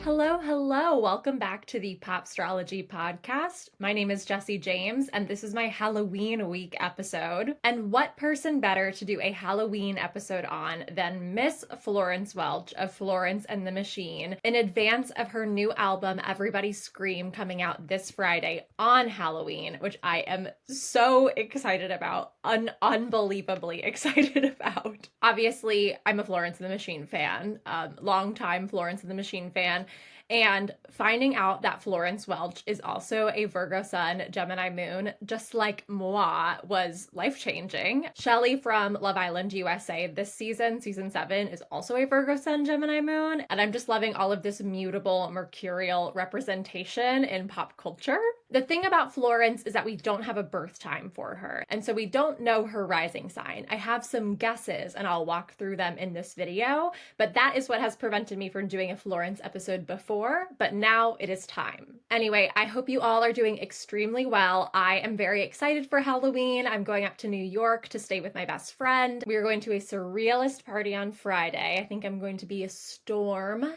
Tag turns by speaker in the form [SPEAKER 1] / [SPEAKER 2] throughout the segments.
[SPEAKER 1] Hello, hello. Welcome back to the Pop Astrology podcast. My name is Jessie James, and this is my Halloween week episode. And what person better to do a Halloween episode on than Miss Florence Welch of Florence and the Machine in advance of her new album, Everybody Scream, coming out this Friday on Halloween, which I am so excited about, unbelievably excited about. Obviously, I'm a Florence and the Machine fan, longtime Florence and the Machine fan. And finding out that Florence Welch is also a Virgo Sun, Gemini Moon, just like moi, was life-changing. Shelley from Love Island USA this season, season 7, is also a Virgo Sun, Gemini Moon, and I'm just loving all of this mutable mercurial representation in pop culture. The thing about Florence is that we don't have a birth time for her, and so we don't know her rising sign. I have some guesses, and I'll walk through them in this video, but that is what has prevented me from doing a Florence episode before, but now it is time. Anyway, I hope you all are doing extremely well. I am very excited for Halloween. I'm going up to New York to stay with my best friend. We are going to a surrealist party on Friday. I think I'm going to be a storm.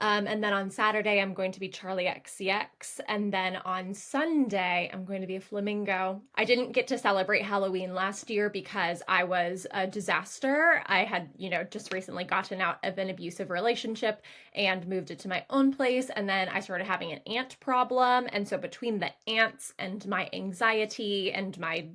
[SPEAKER 1] And then on Saturday, I'm going to be Charlie XCX. And then on Sunday, I'm going to be a flamingo. I didn't get to celebrate Halloween last year because I was a disaster. I had, just recently gotten out of an abusive relationship and moved it to my own place. And then I started having an ant problem. And so between the ants and my anxiety and my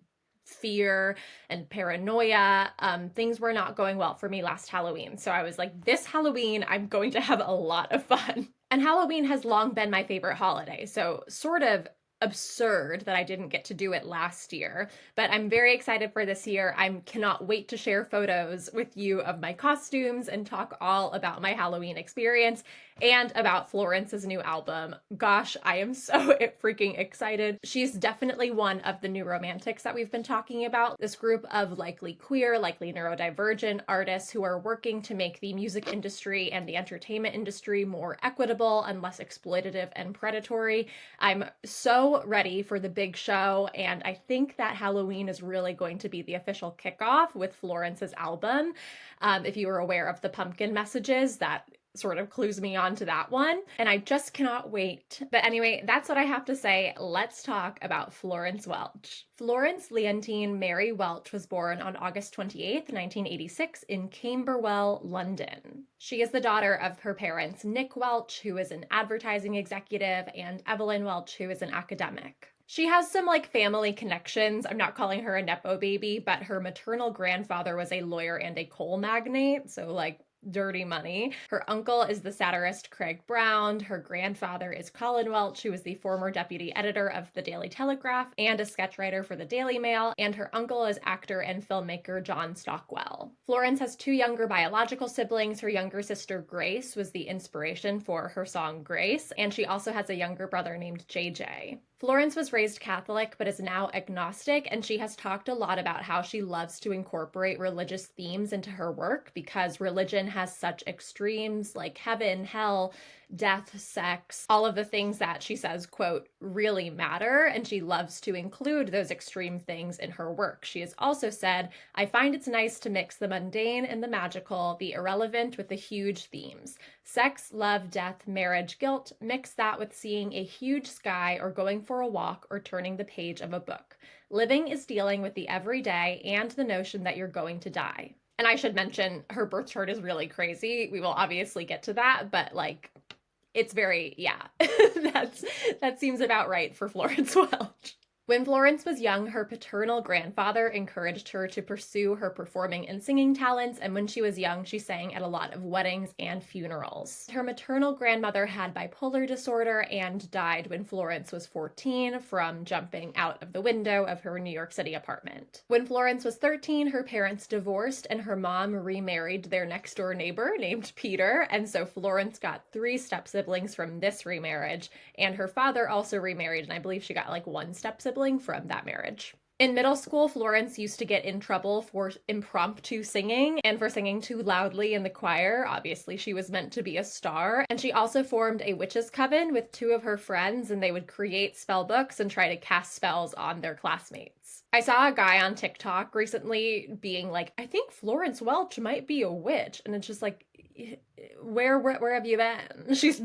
[SPEAKER 1] fear and paranoia, things were not going well for me last Halloween. So I was like, this Halloween, I'm going to have a lot of fun. And Halloween has long been my favorite holiday, so sort of absurd that I didn't get to do it last year, but I'm very excited for this year. I cannot wait to share photos with you of my costumes and talk all about my Halloween experience and about Florence's new album. Gosh, I am so freaking excited. She's definitely one of the new romantics that we've been talking about. This group of likely queer, likely neurodivergent artists who are working to make the music industry and the entertainment industry more equitable and less exploitative and predatory. I'm so ready for the big show, and I think that Halloween is really going to be the official kickoff with Florence's album. If you were aware of the pumpkin messages, that sort of clues me on to that one, and I just cannot wait. But anyway, that's what I have to say. Let's talk about Florence Welch. Florence Leontine Mary Welch was born on August 28th, 1986 in Camberwell, London. She is the daughter of her parents, Nick Welch, who is an advertising executive, and Evelyn Welch, who is an academic. She has some family connections. I'm not calling her a Nepo baby, but her maternal grandfather was a lawyer and a coal magnate, so dirty money. Her uncle is the satirist Craig Brown. Her grandfather is Colin Welch, who is the former deputy editor of the Daily Telegraph and a sketch writer for the Daily Mail. And her uncle is actor and filmmaker John Stockwell. Florence has 2 younger biological siblings. Her younger sister Grace was the inspiration for her song Grace, and she also has a younger brother named JJ. Florence was raised Catholic but is now agnostic, and she has talked a lot about how she loves to incorporate religious themes into her work because religion has such extremes like heaven, hell, death, sex, all of the things that she says, quote, really matter, and she loves to include those extreme things in her work. She has also said, I find it's nice to mix the mundane and the magical, the irrelevant with the huge themes. Sex, love, death, marriage, guilt, mix that with seeing a huge sky or going for a walk or turning the page of a book. Living is dealing with the everyday and the notion that you're going to die. And I should mention, her birth chart is really crazy. We will obviously get to that, but it's very, that seems about right for Florence Welch. When Florence was young, her paternal grandfather encouraged her to pursue her performing and singing talents, and when she was young, she sang at a lot of weddings and funerals. Her maternal grandmother had bipolar disorder and died when Florence was 14 from jumping out of the window of her New York City apartment. When Florence was 13, her parents divorced, and her mom remarried their next-door neighbor named Peter, and so Florence got 3 step-siblings from this remarriage, and her father also remarried, and I believe she got 1 step-sibling from that marriage. In middle school, Florence used to get in trouble for impromptu singing and for singing too loudly in the choir. Obviously, she was meant to be a star. And she also formed a witches' coven with 2 of her friends, and they would create spell books and try to cast spells on their classmates. I saw a guy on TikTok recently being like, I think Florence Welch might be a witch. And it's just where have you been? She's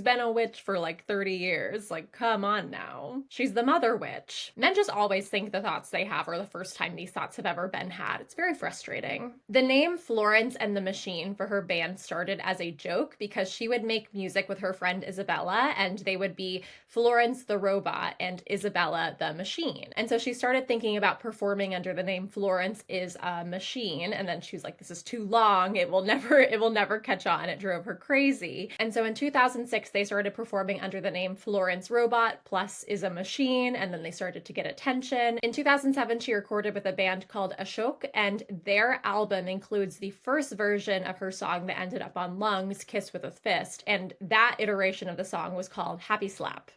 [SPEAKER 1] been a witch for like 30 years. Like, come on now. She's the mother witch. Men just always think the thoughts they have are the first time these thoughts have ever been had. It's very frustrating. The name Florence and the Machine for her band started as a joke because she would make music with her friend Isabella, and they would be Florence the Robot and Isabella the Machine. And so she started thinking about performing under the name Florence is a Machine, and then she was like, this is too long. It will never catch on. It drove her crazy. And so in 2006, they started performing under the name Florence Robot plus is a Machine, and then they started to get attention. In 2007, she recorded with a band called Ashok, and their album includes the first version of her song that ended up on Lungs, Kiss with a Fist, and that iteration of the song was called Happy Slap.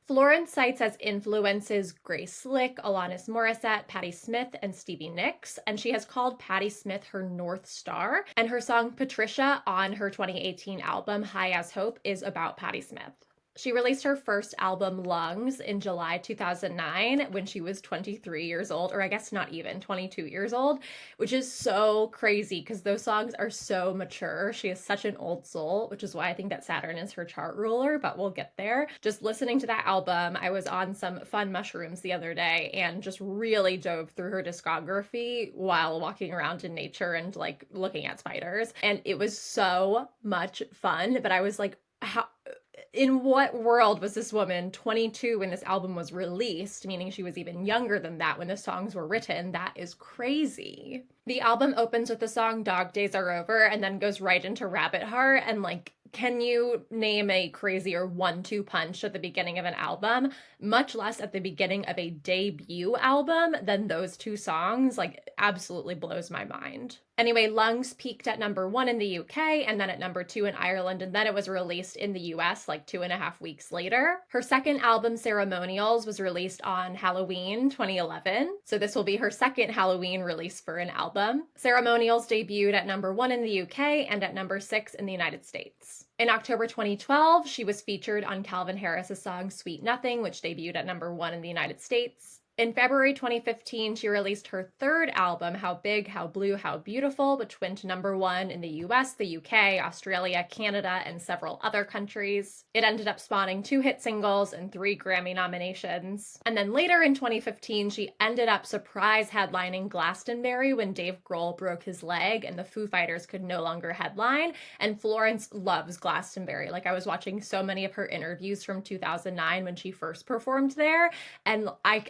[SPEAKER 1] Florence cites as influences Grace Slick, Alanis Morissette, Patti Smith, and Stevie Nicks, and she has called Patti Smith her North Star, and her song Patricia on her 2018 album High as Hope is about Patti Smith. She released her first album, Lungs, in July 2009 when she was 23 years old, or I guess not even, 22 years old, which is so crazy because those songs are so mature. She is such an old soul, which is why I think that Saturn is her chart ruler, but we'll get there. Just listening to that album, I was on some fun mushrooms the other day and just really dove through her discography while walking around in nature and like looking at spiders. And it was so much fun, but I was like, in what world was this woman 22 when this album was released, meaning she was even younger than that when the songs were written? That is crazy. The album opens with the song Dog Days Are Over and then goes right into Rabbit Heart, and like, can you name a crazier 1-2 punch at the beginning of an album, much less at the beginning of a debut album, than those two songs? Like, absolutely blows my mind. Anyway, Lungs peaked at #1 in the UK and then at #2 in Ireland, and then it was released in the US like 2.5 weeks later. Her second album, Ceremonials, was released on Halloween 2011, so this will be her second Halloween release for an album. Ceremonials debuted at #1 in the UK and at #6 in the United States. In October 2012, she was featured on Calvin Harris's song Sweet Nothing, which debuted at #1 in the United States. In February 2015, she released her third album, How Big, How Blue, How Beautiful, which went to #1 in the US, the UK, Australia, Canada, and several other countries. It ended up spawning 2 hit singles and 3 Grammy nominations. And then later in 2015, she ended up surprise headlining Glastonbury when Dave Grohl broke his leg and the Foo Fighters could no longer headline. And Florence loves Glastonbury. Like, I was watching so many of her interviews from 2009 when she first performed there, and I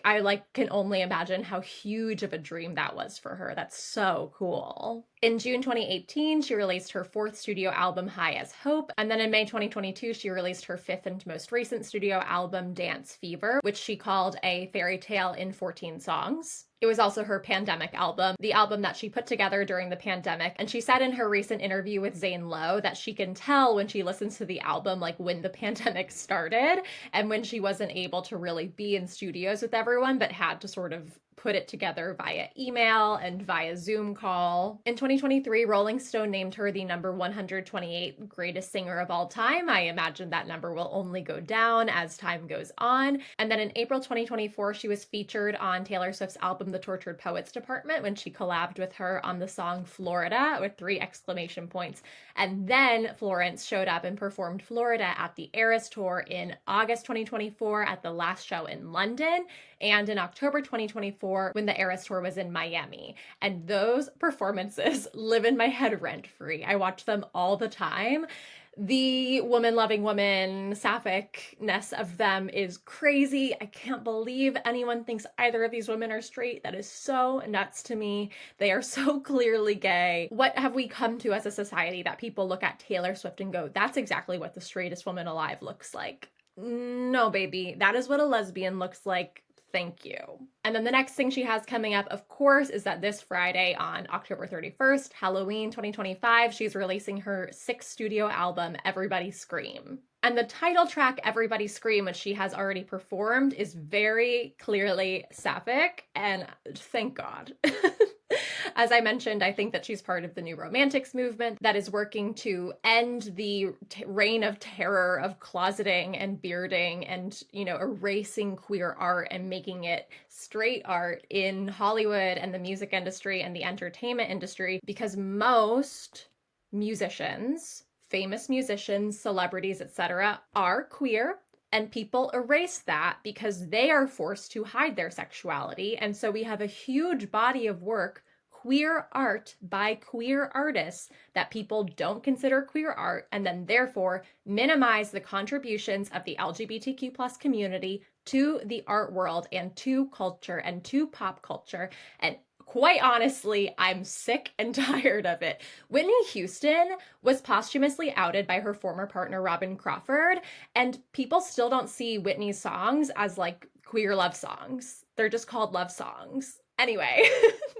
[SPEAKER 1] can only imagine how huge of a dream that was for her. That's so cool. In June 2018, she released her 4th studio album, High as Hope, and then in May 2022, she released her 5th and most recent studio album, Dance Fever, which she called a fairy tale in 14 songs. It was also her pandemic album, the album that she put together during the pandemic, and she said in her recent interview with Zane Lowe that she can tell when she listens to the album, like, when the pandemic started and when she wasn't able to really be in studios with everyone, but had to sort of put it together via email and via Zoom call. In 2023, Rolling Stone named her the number 128 greatest singer of all time. I imagine that number will only go down as time goes on. And then in April 2024, she was featured on Taylor Swift's album, The Tortured Poets Department, when she collabed with her on the song Florida with 3 exclamation points. And then Florence showed up and performed Florida at the Aries Tour in August 2024 at the last show in London, and in October 2024 when the Eras Tour was in Miami. And those performances live in my head rent-free. I watch them all the time. The woman-loving woman sapphicness of them is crazy. I can't believe anyone thinks either of these women are straight. That is so nuts to me. They are so clearly gay. What have we come to as a society that people look at Taylor Swift and go, that's exactly what the straightest woman alive looks like? No, baby. That is what a lesbian looks like. Thank you. And then the next thing she has coming up, of course, is that this Friday on October 31st, Halloween 2025, she's releasing her 6th studio album, Everybody Scream. And the title track, Everybody Scream, which she has already performed, is very clearly sapphic, and thank God. As I mentioned, I think that she's part of the New Romantics movement that is working to end the reign of terror of closeting and bearding and, erasing queer art and making it straight art in Hollywood and the music industry and the entertainment industry, because most musicians, famous musicians, celebrities, etc., are queer. And people erase that because they are forced to hide their sexuality. And so we have a huge body of work, queer art by queer artists, that people don't consider queer art, and then therefore minimize the contributions of the LGBTQ plus community to the art world and to culture and to pop culture. And quite honestly, I'm sick and tired of it. Whitney Houston was posthumously outed by her former partner, Robin Crawford, and people still don't see Whitney's songs as like queer love songs. They're just called love songs. Anyway,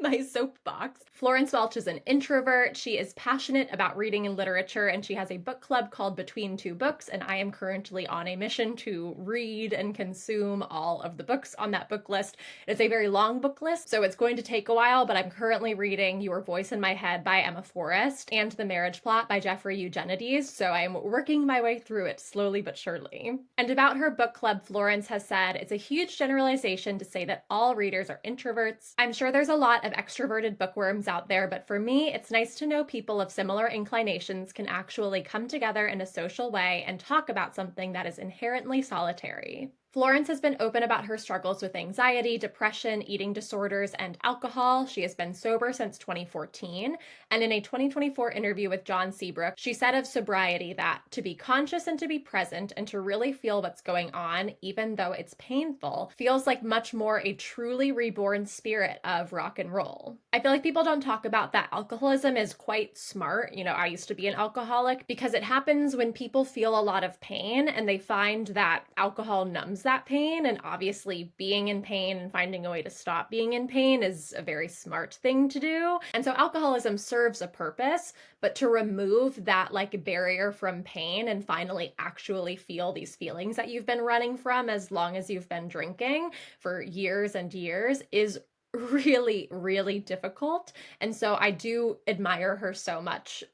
[SPEAKER 1] my soapbox. Florence Welch is an introvert. She is passionate about reading and literature, and she has a book club called Between Two Books, and I am currently on a mission to read and consume all of the books on that book list. It's a very long book list, so it's going to take a while, but I'm currently reading Your Voice in My Head by Emma Forrest and The Marriage Plot by Jeffrey Eugenides, so I'm working my way through it slowly but surely. And about her book club, Florence has said, it's a huge generalization to say that all readers are introverts. I'm sure there's a lot of extroverted bookworms out there, but for me, it's nice to know people of similar inclinations can actually come together in a social way and talk about something that is inherently solitary. Florence has been open about her struggles with anxiety, depression, eating disorders, and alcohol. She has been sober since 2014, and in a 2024 interview with John Seabrook, she said of sobriety that to be conscious and to be present and to really feel what's going on, even though it's painful, feels like much more a truly reborn spirit of rock and roll. I feel like people don't talk about that alcoholism is quite smart. You know, I used to be an alcoholic because it happens when people feel a lot of pain and they find that alcohol numbs that pain, and obviously being in pain and finding a way to stop being in pain is a very smart thing to do. And so alcoholism serves a purpose, but to remove that like barrier from pain and finally actually feel these feelings that you've been running from as long as you've been drinking for years and years is really, really difficult. And so I do admire her so much,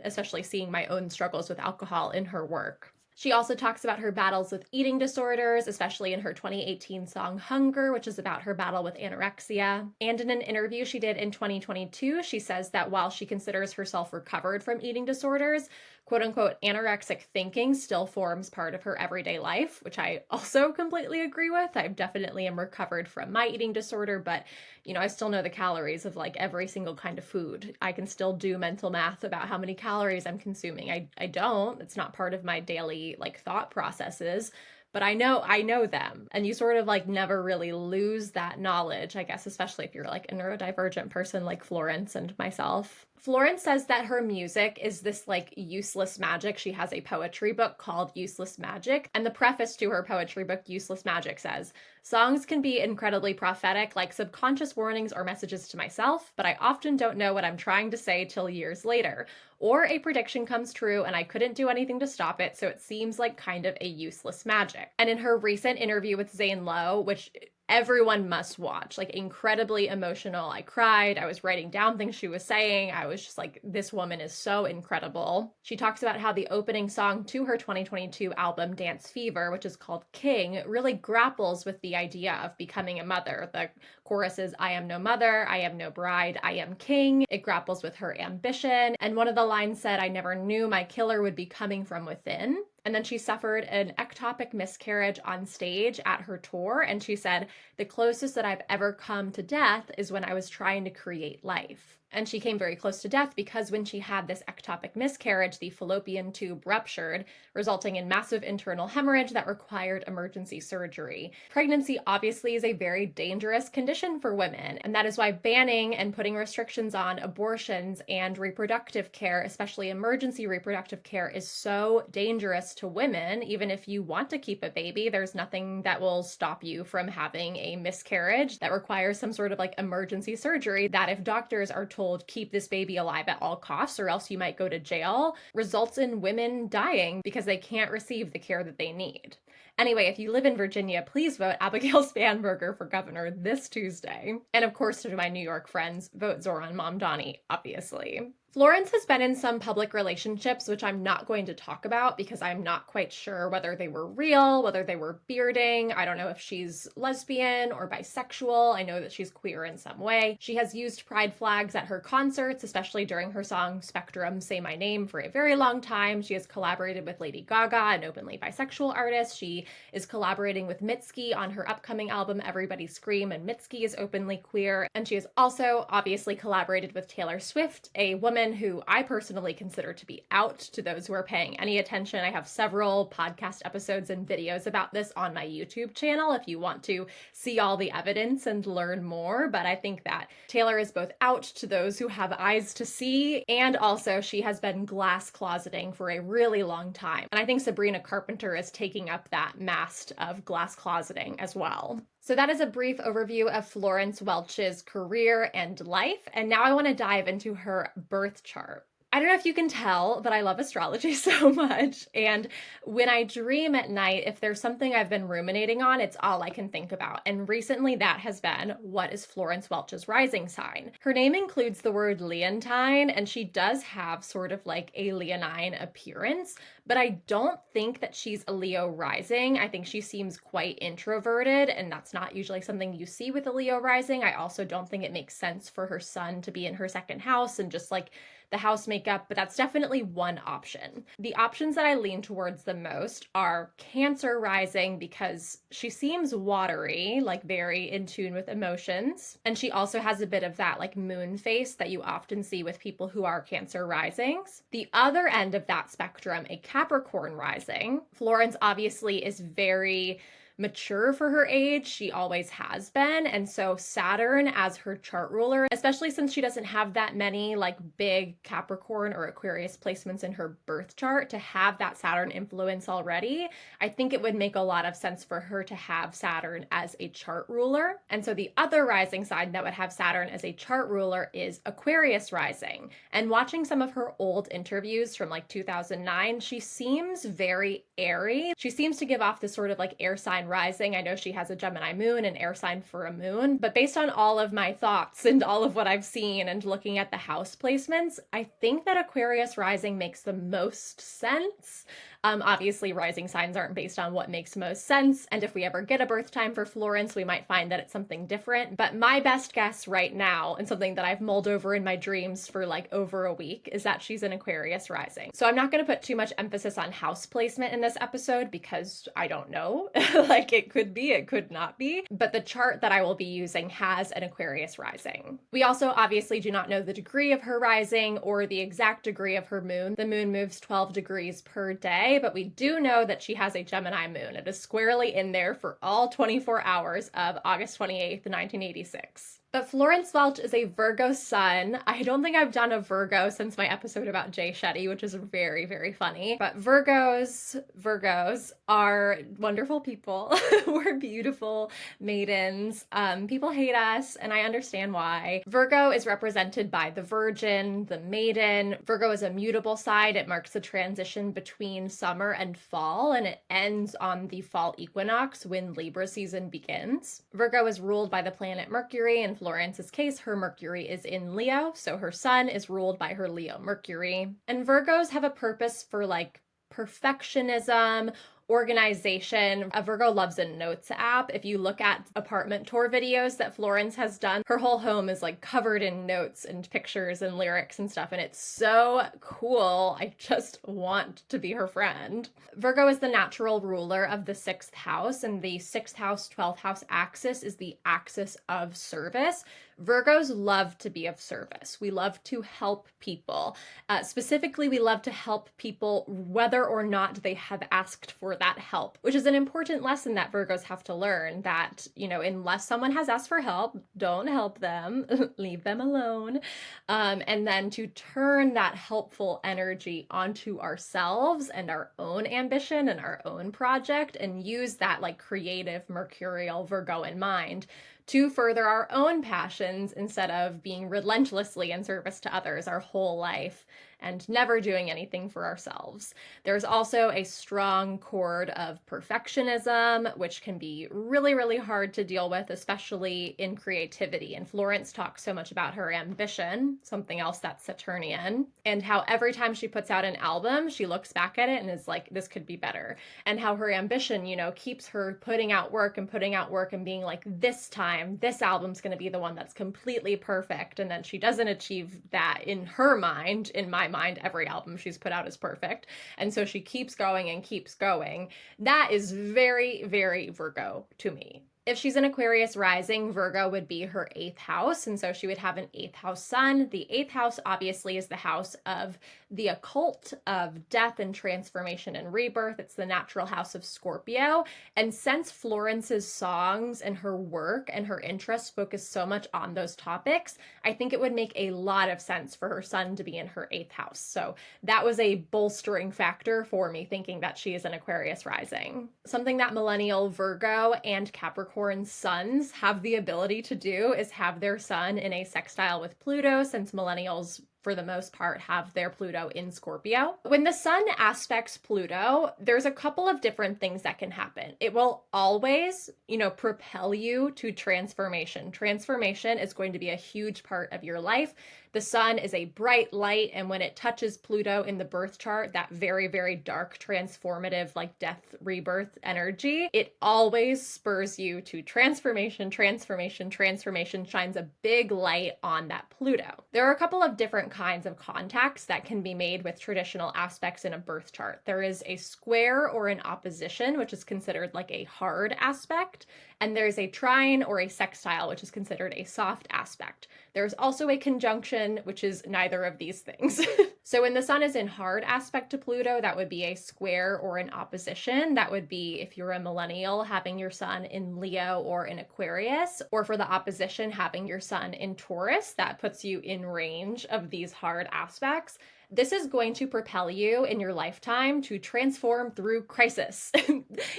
[SPEAKER 1] especially seeing my own struggles with alcohol in her work. She also talks about her battles with eating disorders, especially in her 2018 song Hunger, which is about her battle with anorexia. And in an interview she did in 2022, she says that while she considers herself recovered from eating disorders, quote unquote, anorexic thinking still forms part of her everyday life, which I also completely agree with. I definitely am recovered from my eating disorder, but you know, I still know the calories of like every single kind of food. I can still do mental math about how many calories I'm consuming. I don't. It's not part of my daily like thought processes, but I know them. And you sort of like never really lose that knowledge, I guess, especially if you're like a neurodivergent person like Florence and myself. Florence says that her music is this like useless magic. She has a poetry book called Useless Magic, and the preface to her poetry book, Useless Magic, says, "Songs can be incredibly prophetic, like subconscious warnings or messages to myself, but I often don't know what I'm trying to say till years later. Or a prediction comes true and I couldn't do anything to stop it, so it seems like kind of a useless magic." And in her recent interview with Zane Lowe, which everyone must watch, like incredibly emotional. I cried. I was writing down things she was saying. I was just like, this woman is so incredible. She talks about how the opening song to her 2022 album, Dance Fever, which is called King, really grapples with the idea of becoming a mother. The chorus is, "I am no mother, I am no bride, I am king." It grapples with her ambition. And one of the lines said, "I never knew my killer would be coming from within." And then she suffered an ectopic miscarriage on stage at her tour. And she said, "The closest that I've ever come to death is when I was trying to create life." And she came very close to death because when she had this ectopic miscarriage, the fallopian tube ruptured, resulting in massive internal hemorrhage that required emergency surgery. Pregnancy obviously is a very dangerous condition for women, and that is why banning and putting restrictions on abortions and reproductive care, especially emergency reproductive care, is so dangerous to women. Even if you want to keep a baby, there's nothing that will stop you from having a miscarriage that requires some sort of like emergency surgery that, if doctors are told keep this baby alive at all costs or else you might go to jail, results in women dying because they can't receive the care that they need. Anyway, if you live in Virginia, please vote Abigail Spanberger for governor this Tuesday. And of course, to my New York friends, vote Zoran Mamdani, obviously. Florence has been in some public relationships, which I'm not going to talk about because I'm not quite sure whether they were real, whether they were bearding. I don't know if she's lesbian or bisexual. I know that she's queer in some way. She has used pride flags at her concerts, especially during her song Spectrum, Say My Name, for a very long time. She has collaborated with Lady Gaga, an openly bisexual artist. She is collaborating with Mitski on her upcoming album Everybody Scream, and Mitski is openly queer. And she has also obviously collaborated with Taylor Swift, a woman who I personally consider to be out to those who are paying any attention. I have several podcast episodes and videos about this on my YouTube channel if you want to see all the evidence and learn more. But I think that Taylor is both out to those who have eyes to see, and also she has been glass closeting for a really long time. And I think Sabrina Carpenter is taking up that mast of glass closeting as well. So that is a brief overview of Florence Welch's career and life. And now I want to dive into her birth chart. I don't know if you can tell, but I love astrology so much. And when I dream at night, if there's something I've been ruminating on, it's all I can think about. And recently that has been, what is Florence Welch's rising sign? Her name includes the word Leontine, and she does have sort of like a leonine appearance, but I don't think that she's a Leo rising. I think she seems quite introverted, and that's not usually something you see with a Leo rising. I also don't think it makes sense for her sun to be in her second house and just like the house makeup, but that's definitely one option. The options that I lean towards the most are Cancer rising, because she seems watery, like very in tune with emotions. And she also has a bit of that like moon face that you often see with people who are Cancer risings. The other end of that spectrum, a Capricorn rising. Florence obviously is very mature for her age. She always has been. And so Saturn as her chart ruler, especially since she doesn't have that many like big Capricorn or Aquarius placements in her birth chart, to have that Saturn influence already, I think it would make a lot of sense for her to have Saturn as a chart ruler. And so the other rising sign that would have Saturn as a chart ruler is Aquarius rising. And watching some of her old interviews from like 2009, she seems very airy. She seems to give off this sort of like air sign rising. I know she has a Gemini moon, an air sign for a moon, but based on all of my thoughts and all of what I've seen and looking at the house placements, I think that Aquarius rising makes the most sense. Obviously, rising signs aren't based on what makes most sense, and if we ever get a birth time for Florence, we might find that it's something different. But my best guess right now, and something that I've mulled over in my dreams for like over a week, is that she's an Aquarius rising. So I'm not going to put too much emphasis on house placement in this episode because I don't know. Like it could be, it could not be. But the chart that I will be using has an Aquarius rising. We also obviously do not know the degree of her rising or the exact degree of her moon. The moon moves 12 degrees per day, but we do know that she has a Gemini moon. It is squarely in there for all 24 hours of August 28th, 1986. But Florence Welch is a Virgo sun. I don't think I've done a Virgo since my episode about Jay Shetty, which is very, very funny. But Virgos are wonderful people. We're beautiful maidens. People hate us, and I understand why. Virgo is represented by the Virgin, the Maiden. Virgo is a mutable sign. It marks the transition between summer and fall, and it ends on the fall equinox when Libra season begins. Virgo is ruled by the planet Mercury, and Florence's case, her Mercury is in Leo, so her sun is ruled by her Leo Mercury. And Virgos have a purpose for like perfectionism, organization. A Virgo loves a notes app. If you look at apartment tour videos that Florence has done, her whole home is like covered in notes and pictures and lyrics and stuff, and it's so cool. I just want to be her friend. Virgo is the natural ruler of the 6th house, and the 6th house, 12th house axis is the axis of service. Virgos love to be of service. We love to help people. Specifically, we love to help people whether or not they have asked for that help, which is an important lesson that Virgos have to learn, that, you know, unless someone has asked for help, don't help them, leave them alone. And then to turn that helpful energy onto ourselves and our own ambition and our own project, and use that like creative mercurial Virgo in mind to further our own passions instead of being relentlessly in service to others our whole life and never doing anything for ourselves. There's also a strong cord of perfectionism, which can be really, really hard to deal with, especially in creativity. And Florence talks so much about her ambition, something else that's Saturnian, and how every time she puts out an album, she looks back at it and is like, this could be better. And how her ambition, keeps her putting out work and being like, this time, this album's going to be the one that's completely perfect. And then she doesn't achieve that in her mind. In my mind, every album she's put out is perfect. And so she keeps going and keeps going. That is very, very Virgo to me. If she's an Aquarius rising, Virgo would be her 8th house. And so she would have an 8th house sun. The 8th house obviously is the house of the occult, of death and transformation and rebirth. It's the natural house of Scorpio. And since Florence's songs and her work and her interests focus so much on those topics, I think it would make a lot of sense for her sun to be in her 8th house. So that was a bolstering factor for me thinking that she is an Aquarius rising. Something that millennial Virgo and Capricorn suns have the ability to do is have their sun in a sextile with Pluto, since millennials for the most part have their Pluto in Scorpio. When the sun aspects Pluto, there's a couple of different things that can happen. It will always, propel you to transformation. Transformation is going to be a huge part of your life. The sun is a bright light, and when it touches Pluto in the birth chart, that very, very dark, transformative, like death, rebirth energy, it always spurs you to transformation, transformation, transformation, shines a big light on that Pluto. There are a couple of different kinds of contacts that can be made with traditional aspects in a birth chart. There is a square or an opposition, which is considered like a hard aspect, and there's a trine or a sextile, which is considered a soft aspect. There's also a conjunction, which is neither of these things. So when the sun is in hard aspect to Pluto, that would be a square or an opposition. That would be, if you're a millennial, having your sun in Leo or in Aquarius, or for the opposition, having your sun in Taurus. That puts you in range of these hard aspects. This is going to propel you in your lifetime to transform through crisis.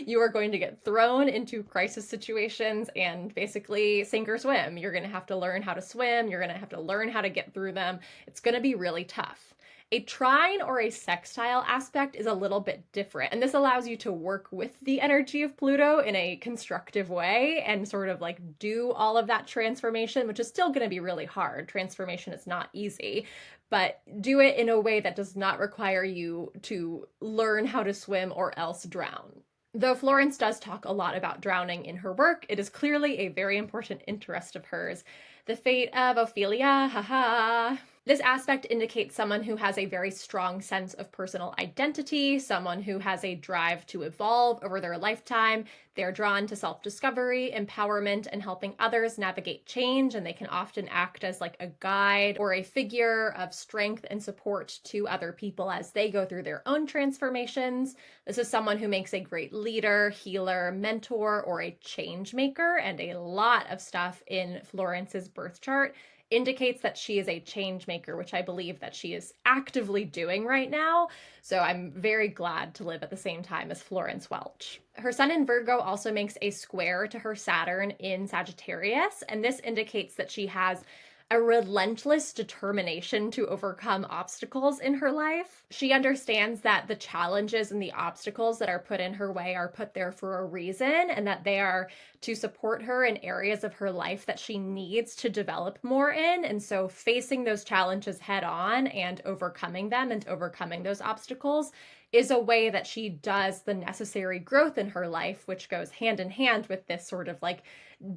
[SPEAKER 1] You are going to get thrown into crisis situations and basically sink or swim. You're going to have to learn how to swim. You're going to have to learn how to get through them. It's going to be really tough. A trine or a sextile aspect is a little bit different, and this allows you to work with the energy of Pluto in a constructive way and sort of like do all of that transformation, which is still going to be really hard. Transformation is not easy, but do it in a way that does not require you to learn how to swim or else drown. Though Florence does talk a lot about drowning in her work, it is clearly a very important interest of hers. The fate of Ophelia, haha. This aspect indicates someone who has a very strong sense of personal identity, someone who has a drive to evolve over their lifetime. They're drawn to self-discovery, empowerment, and helping others navigate change, and they can often act as like a guide or a figure of strength and support to other people as they go through their own transformations. This is someone who makes a great leader, healer, mentor, or a change maker, and a lot of stuff in Florence's birth chart indicates that she is a change maker, which I believe that she is actively doing right now. So I'm very glad to live at the same time as Florence Welch. Her sun in Virgo also makes a square to her Saturn in Sagittarius, and this indicates that she has a relentless determination to overcome obstacles in her life. She understands that the challenges and the obstacles that are put in her way are put there for a reason, and that they are to support her in areas of her life that she needs to develop more in. And so facing those challenges head on and overcoming them and overcoming those obstacles is a way that she does the necessary growth in her life, which goes hand in hand with this sort of like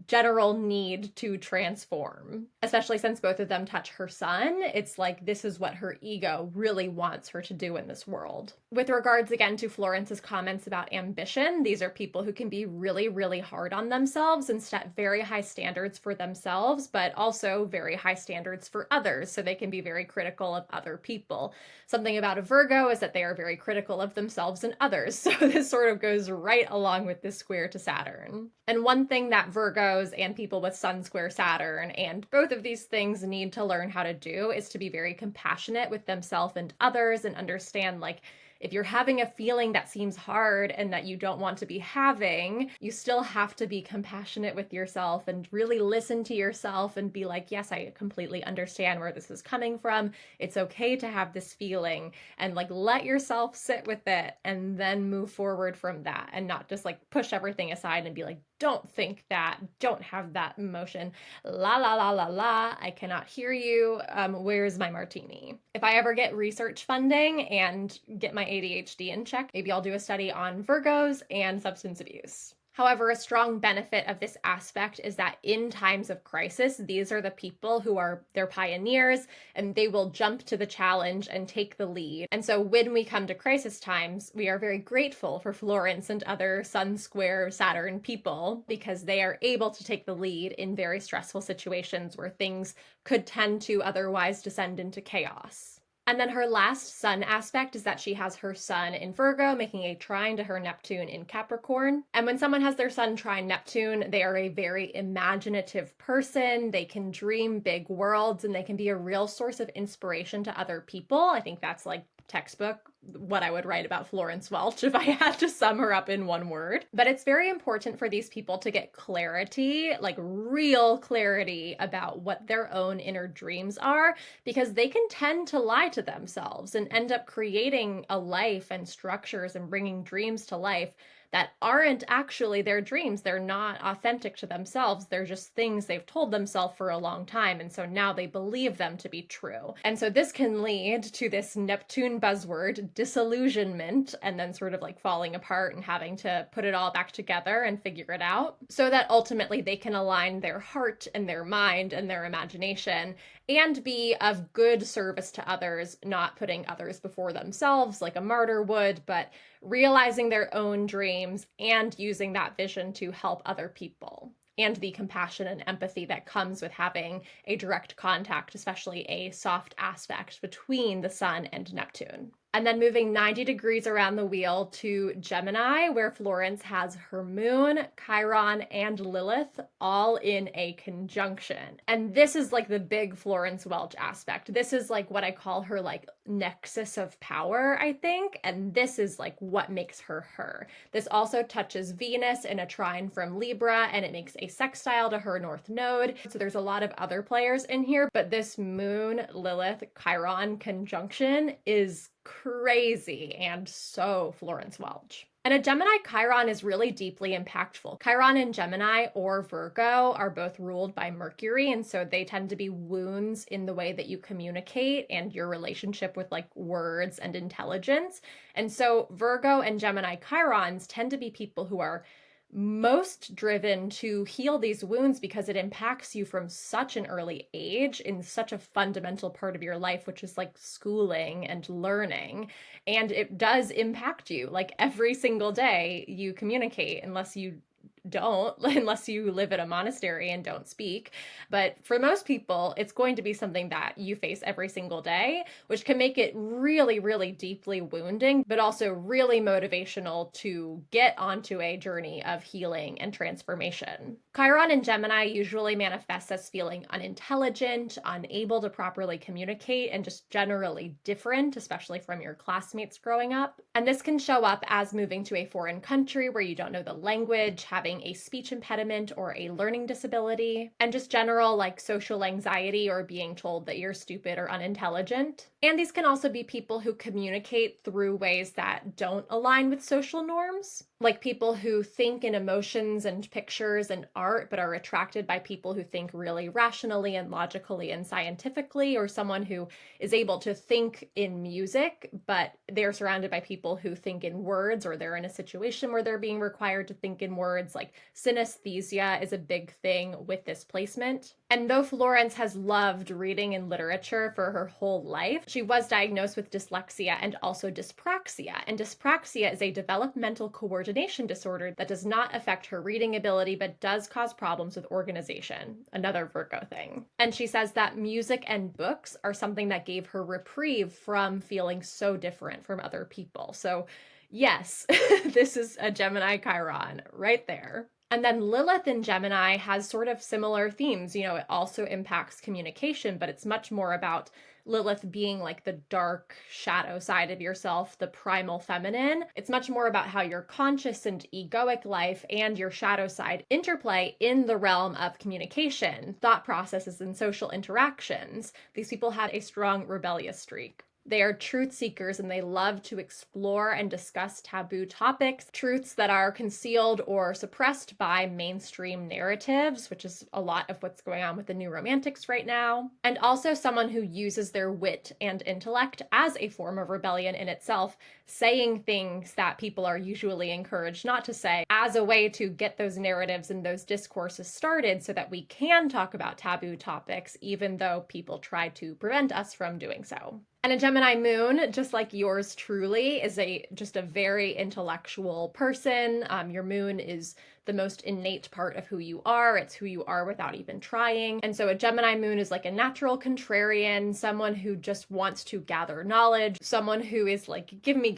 [SPEAKER 1] general need to transform. Especially since both of them touch her sun, it's like this is what her ego really wants her to do in this world. With regards again to Florence's comments about ambition, these are people who can be really, really hard on themselves and set very high standards for themselves, but also very high standards for others. So they can be very critical of other people. Something about a Virgo is that they are very critical of themselves and others. So this sort of goes right along with this square to Saturn. And one thing that Virgos and people with Sun square Saturn, and both of these things need to learn how to do, is to be very compassionate with themselves and others and understand like if you're having a feeling that seems hard and that you don't want to be having, you still have to be compassionate with yourself and really listen to yourself and be like, yes, I completely understand where this is coming from. It's okay to have this feeling, and like let yourself sit with it and then move forward from that, and not just like push everything aside and be like, don't think that, don't have that emotion, la la la la la, I cannot hear you, where's my martini? If I ever get research funding and get my ADHD in check, maybe I'll do a study on Virgos and substance abuse. However, a strong benefit of this aspect is that in times of crisis, these are the people who are their pioneers, and they will jump to the challenge and take the lead. And so when we come to crisis times, we are very grateful for Florence and other Sun square Saturn people, because they are able to take the lead in very stressful situations where things could tend to otherwise descend into chaos. And then her last sun aspect is that she has her sun in Virgo, making a trine to her Neptune in Capricorn. And when someone has their sun trine Neptune, they are a very imaginative person. They can dream big worlds, and they can be a real source of inspiration to other people. I think that's like textbook what I would write about Florence Welch if I had to sum her up in one word. But it's very important for these people to get clarity, like real clarity about what their own inner dreams are, because they can tend to lie to themselves and end up creating a life and structures and bringing dreams to life that aren't actually their dreams. They're not authentic to themselves. They're just things they've told themselves for a long time. And so now they believe them to be true. And so this can lead to this Neptune buzzword, disillusionment, and then sort of like falling apart and having to put it all back together and figure it out, so that ultimately they can align their heart and their mind and their imagination and be of good service to others, not putting others before themselves like a martyr would, but realizing their own dreams and using that vision to help other people, and the compassion and empathy that comes with having a direct contact, especially a soft aspect between the Sun and Neptune. And then moving 90 degrees around the wheel to Gemini, where Florence has her Moon, Chiron, and Lilith all in a conjunction. And this is like the big Florence Welch aspect. This is like what I call her like nexus of power, I think. And this is like what makes her her. This also touches Venus in a trine from Libra, and it makes a sextile to her North Node. So there's a lot of other players in here, but this Moon, Lilith, Chiron conjunction is crazy and so Florence Welch. And a Gemini Chiron is really deeply impactful. Chiron in Gemini or Virgo are both ruled by Mercury, and so they tend to be wounds in the way that you communicate and your relationship with like words and intelligence. And so Virgo and Gemini Chirons tend to be people who are most driven to heal these wounds, because it impacts you from such an early age in such a fundamental part of your life, which is like schooling and learning. And it does impact you like every single day you communicate, unless you live at a monastery and don't speak. But for most people, it's going to be something that you face every single day, which can make it really, really deeply wounding, but also really motivational to get onto a journey of healing and transformation. Chiron in Gemini usually manifests as feeling unintelligent, unable to properly communicate, and just generally different, especially from your classmates growing up. And this can show up as moving to a foreign country where you don't know the language, having a speech impediment or a learning disability, and just general like social anxiety or being told that you're stupid or unintelligent. And these can also be people who communicate through ways that don't align with social norms, like people who think in emotions and pictures and art, but are attracted by people who think really rationally and logically and scientifically, or someone who is able to think in music, but they're surrounded by people who think in words, or they're in a situation where they're being required to think in words. Like synesthesia is a big thing with this placement. And though Florence has loved reading and literature for her whole life, she was diagnosed with dyslexia and also dyspraxia. And dyspraxia is a developmental coordination disorder that does not affect her reading ability, but does cause problems with organization, another Virgo thing. And she says that music and books are something that gave her reprieve from feeling so different from other people. So yes, this is a Gemini Chiron right there. And then Lilith in Gemini has sort of similar themes. You know, it also impacts communication, but it's much more about Lilith being like the dark shadow side of yourself, the primal feminine. It's much more about how your conscious and egoic life and your shadow side interplay in the realm of communication, thought processes, and social interactions. These people had a strong rebellious streak. They are truth seekers and they love to explore and discuss taboo topics, truths that are concealed or suppressed by mainstream narratives, which is a lot of what's going on with the new romantics right now. And also someone who uses their wit and intellect as a form of rebellion in itself, saying things that people are usually encouraged not to say as a way to get those narratives and those discourses started so that we can talk about taboo topics, even though people try to prevent us from doing so. And a Gemini moon, just like yours truly, is just a very intellectual person. Your moon is the most innate part of who you are. It's who you are without even trying. And so a Gemini moon is like a natural contrarian, someone who just wants to gather knowledge, someone who is like, give me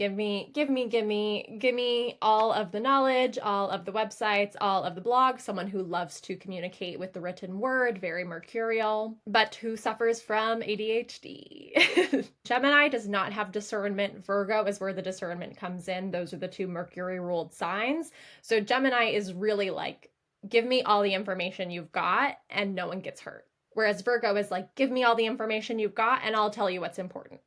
[SPEAKER 1] all of the knowledge, all of the websites, all of the blogs, someone who loves to communicate with the written word, very mercurial, but who suffers from ADHD. Gemini does not have discernment. Virgo is where the discernment comes in. Those are the two Mercury ruled signs. So Gemini is really like, give me all the information you've got and no one gets hurt. Whereas Virgo is like, give me all the information you've got and I'll tell you what's important.